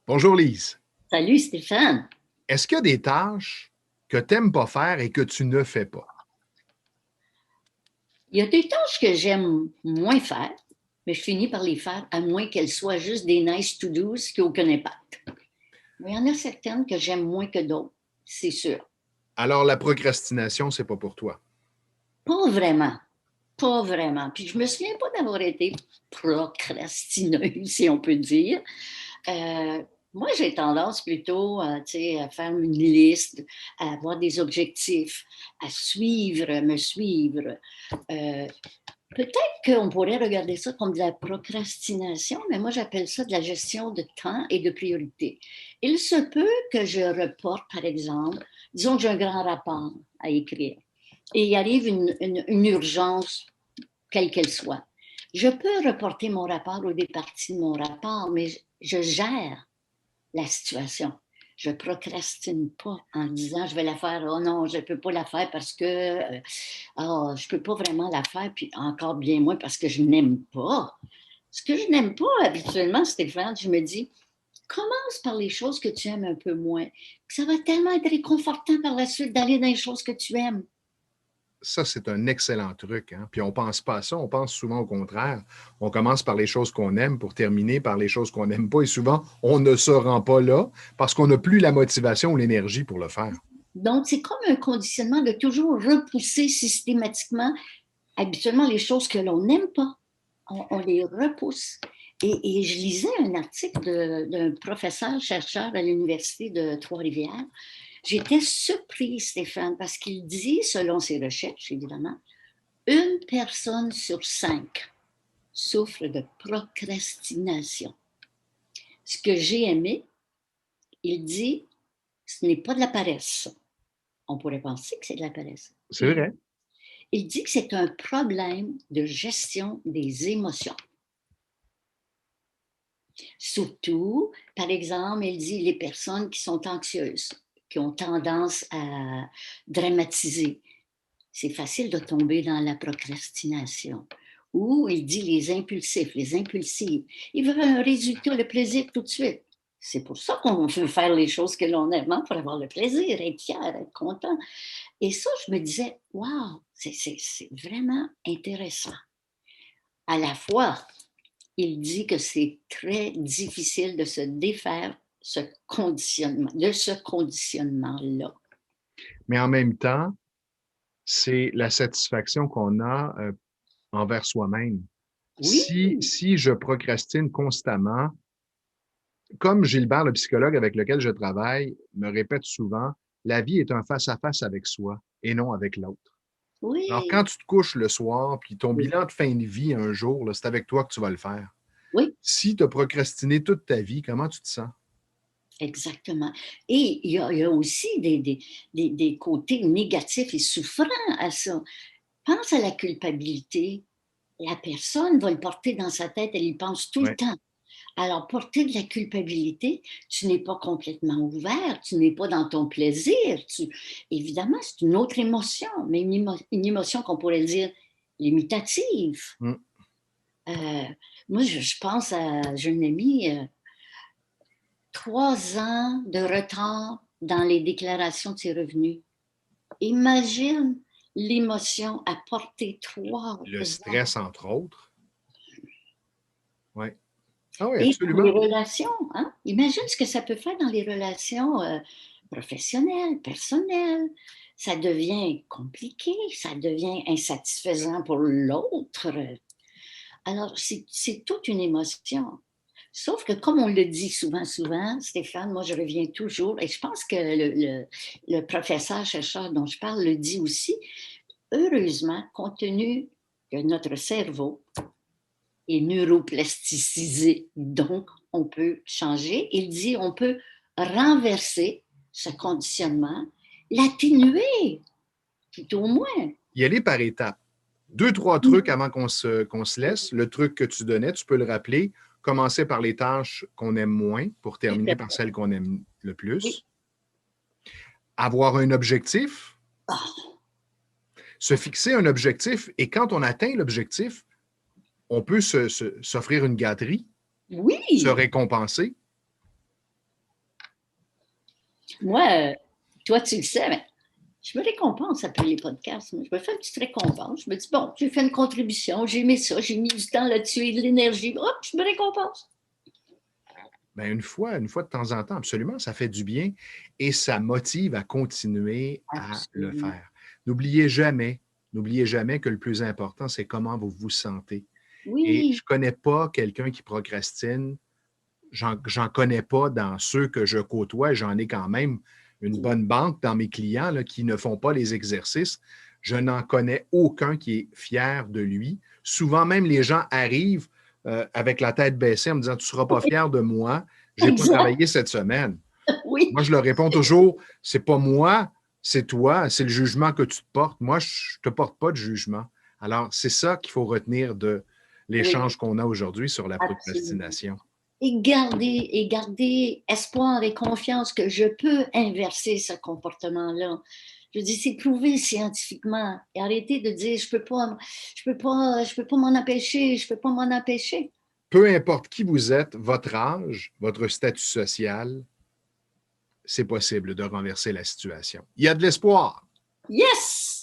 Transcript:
Bonjour Lise. Salut Stéphane. Est-ce qu'il y a des tâches que tu n'aimes pas faire et que tu ne fais pas? Il y a des tâches que j'aime moins faire, mais je finis par les faire, à moins qu'elles soient juste des nice to-dos qui n'ont aucun impact. Mais il y en a certaines que j'aime moins que d'autres, c'est sûr. Alors, la procrastination, c'est pas pour toi. Pas vraiment. Pas vraiment. Puis je me souviens pas d'avoir été procrastineuse, si on peut dire. Euh, Moi, j'ai tendance plutôt à faire une liste, à avoir des objectifs, à suivre, me suivre. Euh, Peut-être qu'on pourrait regarder ça comme de la procrastination, mais moi j'appelle ça de la gestion de temps et de priorité. Il se peut que je reporte, par exemple, disons que j'ai un grand rapport à écrire et il arrive une urgence, quelle qu'elle soit. Je peux reporter mon rapport ou des parties de mon rapport, mais je gère la situation. Je procrastine pas en disant je vais la faire. Oh non, je ne peux pas la faire parce que oh, je ne peux pas vraiment la faire, puis encore bien moins parce que je n'aime pas. Ce que je n'aime pas habituellement, Stéphane, je me dis commence par les choses que tu aimes un peu moins. Ça va tellement être réconfortant par la suite d'aller dans les choses que tu aimes. Ça, c'est un excellent truc, hein? Puis on pense pas à ça, on pense souvent au contraire. On commence par les choses qu'on aime pour terminer par les choses qu'on n'aime pas. Et souvent, on ne se rend pas là parce qu'on n'a plus la motivation ou l'énergie pour le faire. Donc, c'est comme un conditionnement de toujours repousser systématiquement, habituellement, les choses que l'on n'aime pas. On les repousse. Et je lisais un article d'un professeur chercheur à l'Université de Trois-Rivières. J'étais surprise, Stéphane, parce qu'il dit, selon ses recherches, évidemment, une personne sur cinq souffre de procrastination. Ce que j'ai aimé, il dit, ce n'est pas de la paresse. On pourrait penser que c'est de la paresse. C'est vrai. Il dit que c'est un problème de gestion des émotions. Surtout, par exemple, il dit les personnes qui sont anxieuses, qui ont tendance à dramatiser. C'est facile de tomber dans la procrastination. Ou il dit les impulsifs, les impulsives. Ils veulent un résultat, le plaisir tout de suite. C'est pour ça qu'on veut faire les choses que l'on aime, hein, pour avoir le plaisir, être fier, être content. Et ça, je me disais, waouh, c'est vraiment intéressant. À la fois, il dit que c'est très difficile de se défaire de ce conditionnement-là. Mais en même temps, c'est la satisfaction qu'on a envers soi-même. Oui, Si je procrastine constamment, comme Gilbert, le psychologue avec lequel je travaille, me répète souvent, la vie est un face-à-face avec soi et non avec l'autre. Alors, quand oui, tu te couches le soir, puis ton oui, bilan de fin de vie un jour, là, c'est avec toi que tu vas le faire. oui, Si tu as procrastiné toute ta vie, comment tu te sens? exactement. Et il y a aussi des côtés négatifs et souffrants à ça. Pense à la culpabilité. La personne va le porter dans sa tête, elle y pense tout le Ouais. temps. Alors, porter de la culpabilité, tu n'es pas complètement ouvert, tu n'es pas dans ton plaisir. Évidemment, c'est une autre émotion, mais une émotion qu'on pourrait dire limitative. Mm. Euh, Moi, je pense à, j'ai une amie, 3 ans de retard dans les déclarations de ses revenus. Imagine l'émotion à porter trois Le ans. stress, entre autres. Oui. Ah oui, Et dans les absolument. relations, hein? Imagine ce que ça peut faire dans les relations professionnelles, personnelles. Ça devient compliqué, ça devient insatisfaisant pour l'autre. Alors, c'est toute une émotion. Sauf que, comme on le dit souvent, souvent, Stéphane, moi, je reviens toujours, et je pense que le professeur chercheur dont je parle le dit aussi, heureusement, compte tenu que notre cerveau est neuroplasticisé, donc on peut changer. Il dit on peut renverser ce conditionnement, l'atténuer, tout au moins. Y aller par étapes. Deux, trois trucs avant qu'on se laisse. Le truc que tu donnais, tu peux le rappeler. Commencer par les tâches qu'on aime moins pour Tout terminer à par fait. celles qu'on aime le Oui. plus. Avoir un objectif, Oh, se fixer un objectif et quand on atteint l'objectif, on peut s'offrir une gâterie, se oui, récompenser. Moi, toi, tu le sais, mais je me récompense après les podcasts. Je me fais une petite récompense. Je me dis, bon, j'ai fait une contribution, j'ai mis ça, j'ai mis du temps là-dessus et de l'énergie. Hop, je me récompense. Ben, une fois de temps en temps, absolument, ça fait du bien et ça motive à continuer à le Absolument. faire. N'oubliez jamais que le plus important, c'est comment vous vous sentez. Et je Oui, ne connais pas quelqu'un qui procrastine. J'en connais pas dans ceux que je côtoie. J'en ai quand même une bonne banque dans mes clients là, qui ne font pas les exercices. Je n'en connais aucun qui est fier de lui. Souvent même, les gens arrivent avec la tête baissée en me disant, tu ne seras pas fier de moi, je n'ai pas exact. travaillé cette semaine. Oui, Moi, je leur réponds toujours, c'est pas moi, c'est toi, c'est le jugement que tu te portes. Moi, je ne te porte pas de jugement. Alors, c'est ça qu'il faut retenir de oui, l'échange qu'on a aujourd'hui sur la absolument. procrastination. Et garder espoir et confiance que je peux inverser ce comportement-là. Je dis, c'est prouvé scientifiquement. Et arrêtez de dire, je peux pas m'en empêcher, je peux pas m'en empêcher. Peu importe qui vous êtes, votre âge, votre statut social, c'est possible de renverser la situation. Il y a de l'espoir. Yes!